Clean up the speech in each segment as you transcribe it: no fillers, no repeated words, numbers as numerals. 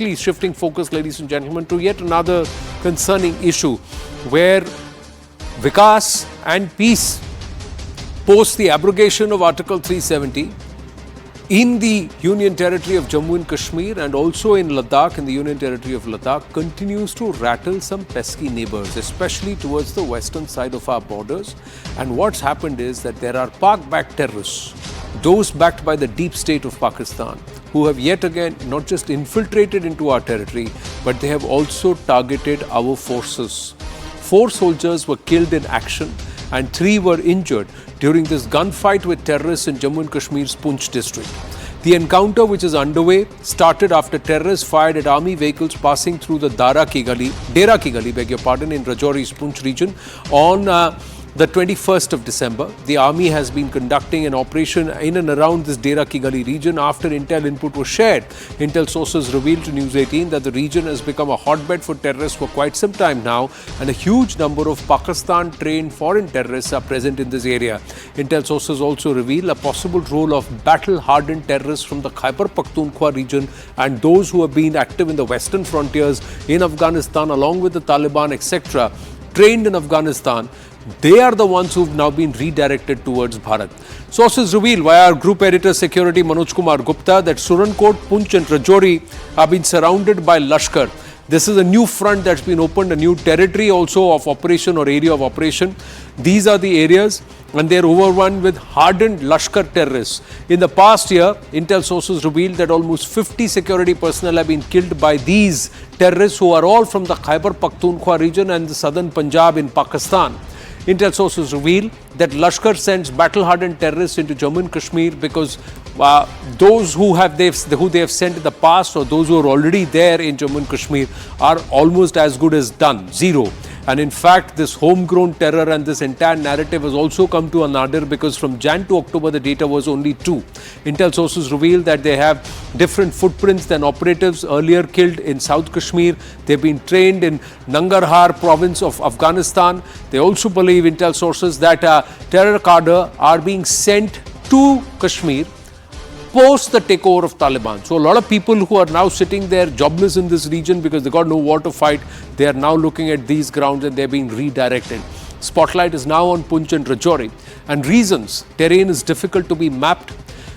Shifting focus, ladies and gentlemen, to yet another concerning issue where Vikas and peace post the abrogation of Article 370 in the Union Territory of Jammu and Kashmir and also in Ladakh, in the Union Territory of Ladakh, continues to rattle some pesky neighbors, especially towards the western side of our borders. And what's happened is that there are Pak-backed terrorists, those backed by the deep state of Pakistan, who have yet again not just infiltrated into our territory, but they have also targeted our forces. 4 soldiers were killed in action and 3 were injured during this gunfight with terrorists in Jammu and Kashmir's Poonch district. The encounter, which is underway, started after terrorists fired at army vehicles passing through the Dera Ki Gali, in Rajouri-Poonch region on the 21st of December. The army has been conducting an operation in and around this Dera Ki Gali region after intel input was shared. Intel sources revealed to News18 that the region has become a hotbed for terrorists for quite some time now, and a huge number of Pakistan-trained foreign terrorists are present in this area. Intel sources also reveal a possible role of battle-hardened terrorists from the Khyber Pakhtunkhwa region and those who have been active in the western frontiers in Afghanistan along with the Taliban, etc., trained in Afghanistan. They are the ones who've now been redirected towards Bharat. Sources reveal via our group editor security Manoj Kumar Gupta that Surankot, Poonch and Rajouri have been surrounded by Lashkar. This is a new front that's been opened, a new territory also of operation or area of operation. These are the areas and they're overrun with hardened Lashkar terrorists. In the past year, intel sources revealed that almost 50 security personnel have been killed by these terrorists who are all from the Khyber Pakhtunkhwa region and the southern Punjab in Pakistan. Intel sources reveal that Lashkar sends battle-hardened terrorists into Jammu and Kashmir because those who they have sent in the past or those who are already there in Jammu and Kashmir are almost as good as done, zero. And in fact, this homegrown terror and this entire narrative has also come to a nadir because from Jan to October, the data was only 2. Intel sources reveal that they have different footprints than operatives earlier killed in South Kashmir. They've been trained in Nangarhar province of Afghanistan. They also believe, intel sources, that terror cadre are being sent to Kashmir post the takeover of Taliban. So a lot of people who are now sitting there jobless in this region because they got no war to fight, they are now looking at these grounds and they're being redirected. Spotlight is now on Poonch and Rajouri. And reasons: terrain is difficult to be mapped.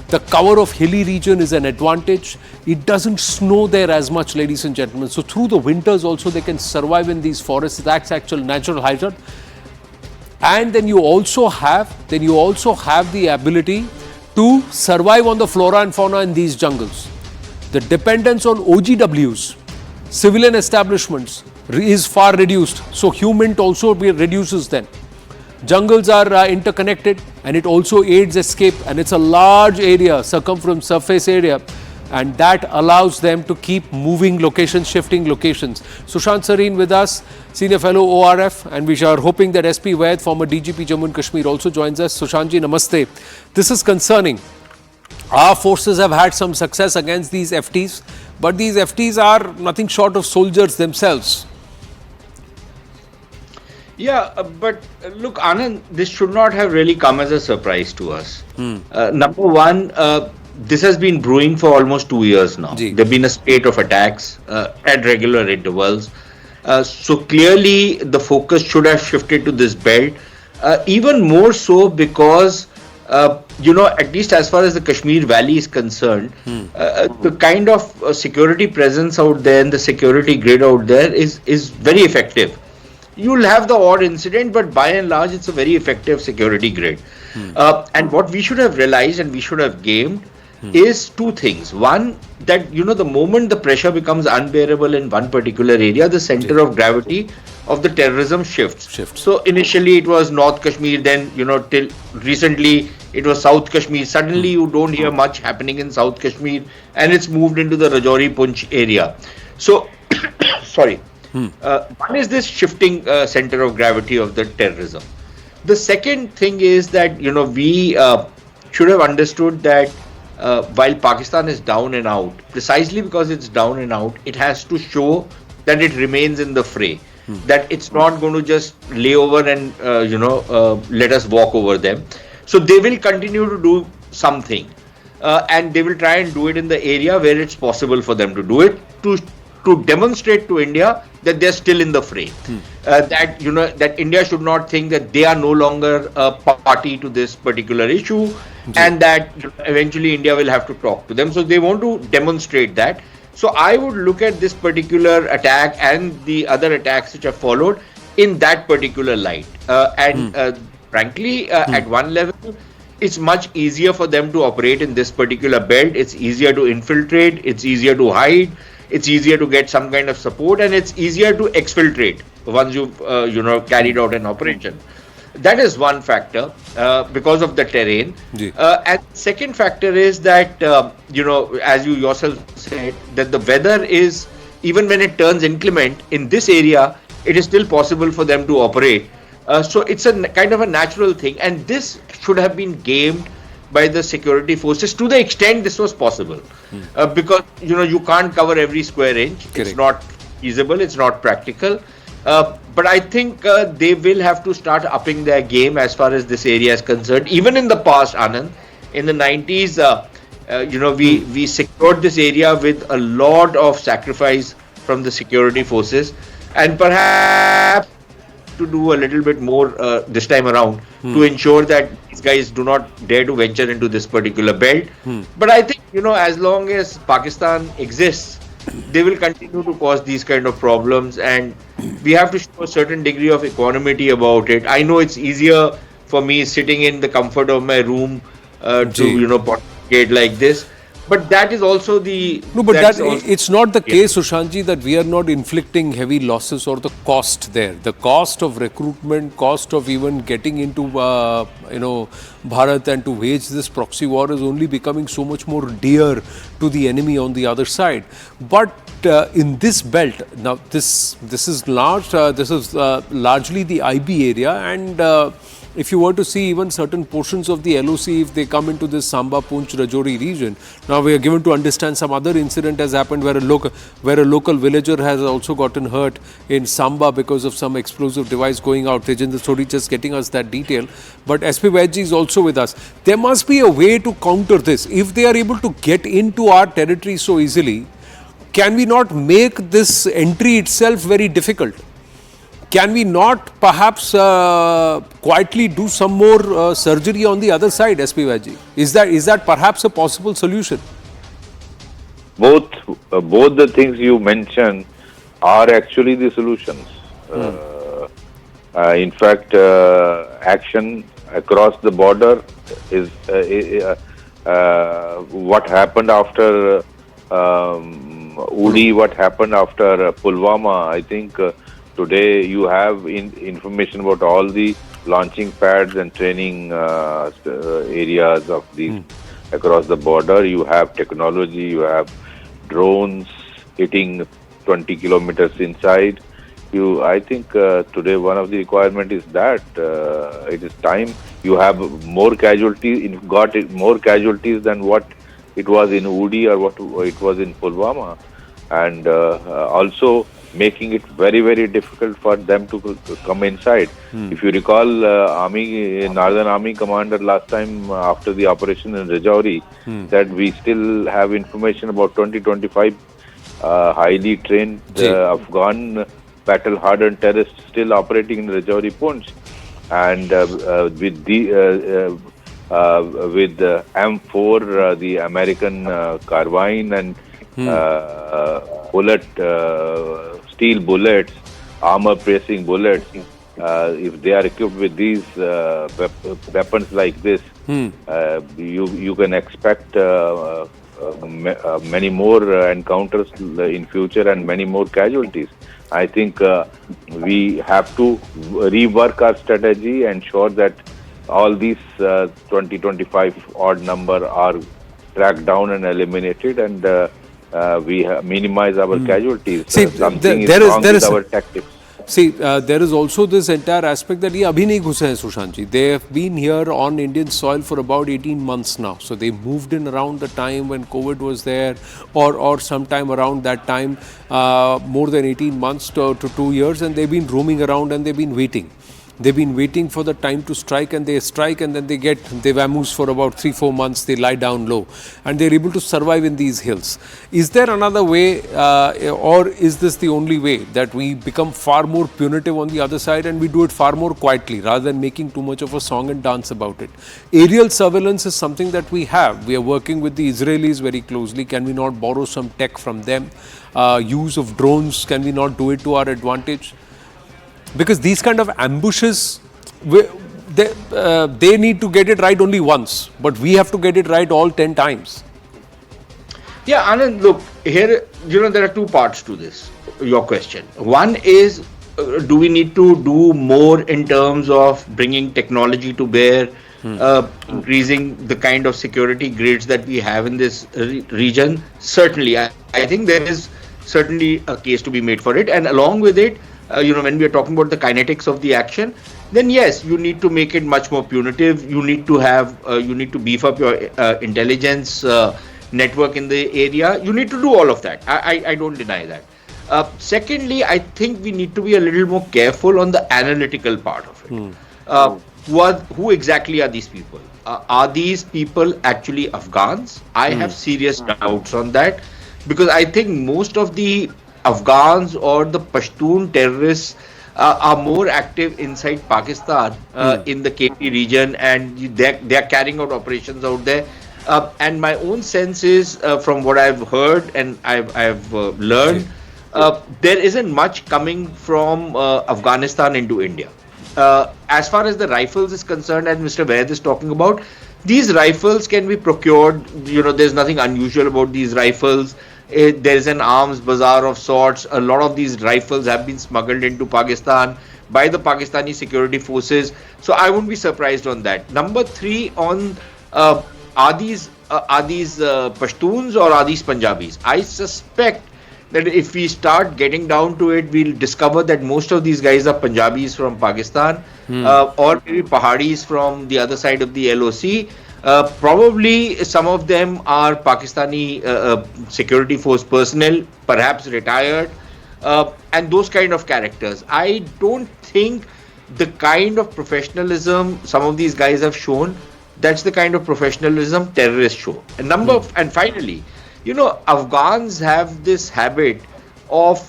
The cover of hilly region is an advantage. It doesn't snow there as much, ladies and gentlemen. So through the winters also they can survive in these forests. That's actual natural hazard. And then you also have the ability to survive on the flora and fauna in these jungles. The dependence on OGWs, civilian establishments, is far reduced. So human also reduces then. Jungles are interconnected and it also aids escape, and it's a large area, circumference surface area, and that allows them to keep moving locations, shifting locations. Sushant Sareen with us, Senior Fellow ORF, and we are hoping that SP Vaid, former DGP Jammu and Kashmir, also joins us. Sushantji, namaste. This is concerning. Our forces have had some success against these FTs, but these FTs are nothing short of soldiers themselves. Yeah, but look, Anand, this should not have really come as a surprise to us. Number one, this has been brewing for almost 2 years now. There have been a spate of attacks at regular intervals. So clearly the focus should have shifted to this belt. Even more so because, at least as far as the Kashmir Valley is concerned, the kind of security presence out there and the security grid out there is very effective. You'll have the odd incident, but by and large, it's a very effective security grid. And what we should have realized and we should have gained is 2 things. One, that the moment the pressure becomes unbearable in one particular area, the center of gravity of the terrorism shifts. So initially it was North Kashmir, then till recently it was South Kashmir. Suddenly you don't hear much happening in South Kashmir and it's moved into the Rajouri-Poonch area. So sorry. One is this shifting center of gravity of the terrorism. The second thing is that we should have understood that while Pakistan is down and out, precisely because it's down and out, it has to show that it remains in the fray. That it's not going to just lay over and let us walk over them. So they will continue to do something. and they will try and do it in the area where it's possible for them to do it, to demonstrate to India that they're still in the fray. That that India should not think that they are no longer a party to this particular issue, and that eventually India will have to talk to them. So they want to demonstrate that. So I would look at this particular attack and the other attacks which have followed in that particular light. Frankly, at one level, it's much easier for them to operate in this particular belt. It's easier to infiltrate. It's easier to hide. It's easier to get some kind of support, and it's easier to exfiltrate once you've carried out an operation. That is one factor because of the terrain. And second factor is that as you yourself said, that the weather is, even when it turns inclement in this area, it is still possible for them to operate. So it's a kind of a natural thing, and this should have been gamed by the security forces to the extent this was possible, because you can't cover every square inch. Correct. It's not feasible, it's not practical, but I think they will have to start upping their game as far as this area is concerned. Even in the past, Anand, in the 90s, we secured this area with a lot of sacrifice from the security forces, and perhaps to do a little bit more this time around to ensure that these guys do not dare to venture into this particular belt. But I think, as long as Pakistan exists, they will continue to cause these kind of problems, and we have to show a certain degree of equanimity about it. I know it's easier for me sitting in the comfort of my room to pontificate like this. But that is also the... No, but it's not the case, Sushantji, that we are not inflicting heavy losses or the cost there. The cost of recruitment, cost of even getting into, Bharat and to wage this proxy war is only becoming so much more dear to the enemy on the other side. But in this belt, now this is large, this is largely the IB area, and if you were to see even certain portions of the LOC, if they come into this Samba, Poonch, Rajouri region, now we are given to understand some other incident has happened where a local villager has also gotten hurt in Samba because of some explosive device going out. Tejinder Sodhi just getting us that detail. But SP Vaidji is also with us. There must be a way to counter this. If they are able to get into our territory so easily, can we not make this entry itself very difficult? Can we not perhaps quietly do some more surgery on the other side, SP Vaidji? Is that perhaps a possible solution? Both the things you mentioned are actually the solutions. In fact, action across the border is what happened after Uri, what happened after Pulwama. I think today you have information about all the launching pads and training areas of these across the border. You have technology, you have drones hitting 20 kilometers inside. I think today one of the requirement is that it is time. You have more casualties, more casualties than what it was in Uri or what it was in Pulwama, and also making it very, very difficult for them to come inside. If you recall, Northern Army commander last time after the operation in Rajouri said we still have information about 20-25 highly trained Afghan battle-hardened terrorists still operating in Rajouri-Poonch, and with the M4, the American carbine and steel bullets, armor-piercing bullets. If they are equipped with these weapons like this, you can expect many more encounters in future and many more casualties. I think we have to rework our strategy, ensure that all these 20-25 odd number are tracked down and eliminated, and we minimize our casualties. See, Something is wrong with our tactics. See, there is also this entire aspect that ye abhi nahi ghuse hain, Sushantji. They have been here on Indian soil for about 18 months now. So they moved in around the time when COVID was there, or sometime around that time, more than 18 months to 2 years, and they've been roaming around and they've been waiting. They've been waiting for the time to strike, and they strike, and then they vamoose for about 3-4 months. They lie down low, and they're able to survive in these hills. Is there another way, or is this the only way, that we become far more punitive on the other side and we do it far more quietly rather than making too much of a song and dance about it? Aerial surveillance is something that we have. We are working with the Israelis very closely. Can we not borrow some tech from them? Use of drones, can we not do it to our advantage? Because these kind of ambushes, they need to get it right only once, but we have to get it right all 10 times. Yeah, Anand, look, here, there are two parts to this, your question. One is, do we need to do more in terms of bringing technology to bear, increasing the kind of security grids that we have in this region? Certainly, I think there is certainly a case to be made for it. And along with it, when we are talking about the kinetics of the action, then yes, you need to make it much more punitive. You need to beef up your intelligence network in the area. You need to do all of that. I don't deny that. Secondly, I think we need to be a little more careful on the analytical part of it. Who exactly are these people? Are these people actually Afghans? I have serious doubts on that, because I think most of the Afghans or the Pashtun terrorists are more active inside Pakistan in the KP region, and they are carrying out operations out there. And my own sense is, from what I've heard and I've learned, there isn't much coming from Afghanistan into India. As far as the rifles is concerned, and Mr. Vaid is talking about, these rifles can be procured. There's nothing unusual about these rifles. There's an arms bazaar of sorts. A lot of these rifles have been smuggled into Pakistan by the Pakistani security forces. So I wouldn't be surprised on that. Number three, on are these Pashtuns or are these Punjabis? I suspect that if we start getting down to it, we'll discover that most of these guys are Punjabis from Pakistan, or maybe Pahadis from the other side of the LOC. Probably some of them are Pakistani security force personnel, perhaps retired, and those kind of characters. I don't think the kind of professionalism some of these guys have shown, that's the kind of professionalism terrorists show. And finally, Afghans have this habit of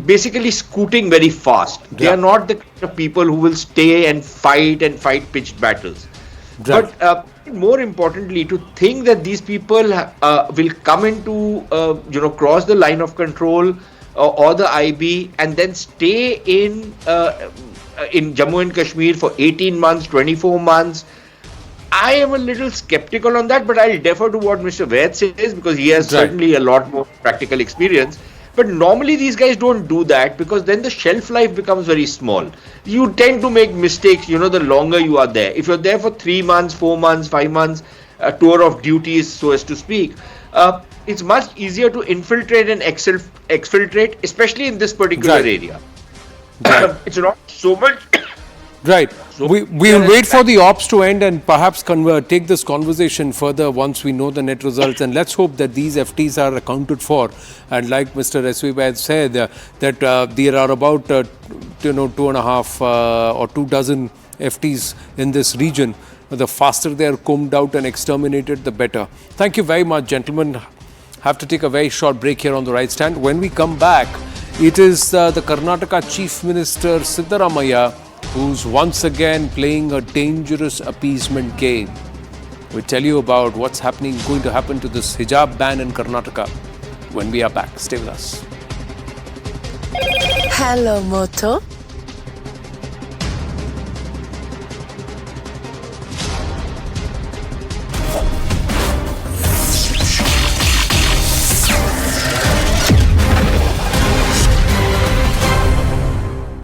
basically scooting very fast. They are not the kind of people who will stay and fight pitched battles. Right. But more importantly, to think that these people will come into, cross the line of control or the IB and then stay in Jammu and Kashmir for 18 months, 24 months. I am a little skeptical on that, but I'll defer to what Mr. Vaid says, because he has certainly a lot more practical experience. But normally these guys don't do that, because then the shelf life becomes very small. You tend to make mistakes, the longer you are there. If you're there for 3 months, 4 months, 5 months, a tour of duties, so as to speak, it's much easier to infiltrate and exfiltrate, especially in this particular area. It's not so much. Right. We will wait for the ops to end and perhaps take this conversation further once we know the net results. And let's hope that these FTs are accounted for. And like Mr. S.V. Vaid said, that there are about 2.5 or 2 dozen FTs in this region. The faster they are combed out and exterminated, the better. Thank you very much, gentlemen. Have to take a very short break here on the right stand. When we come back, it is the Karnataka Chief Minister Siddaramaiah who's once again playing a dangerous appeasement game. We'll tell you about what's going to happen to this hijab ban in Karnataka when we are back. Stay with us. Hello, Moto.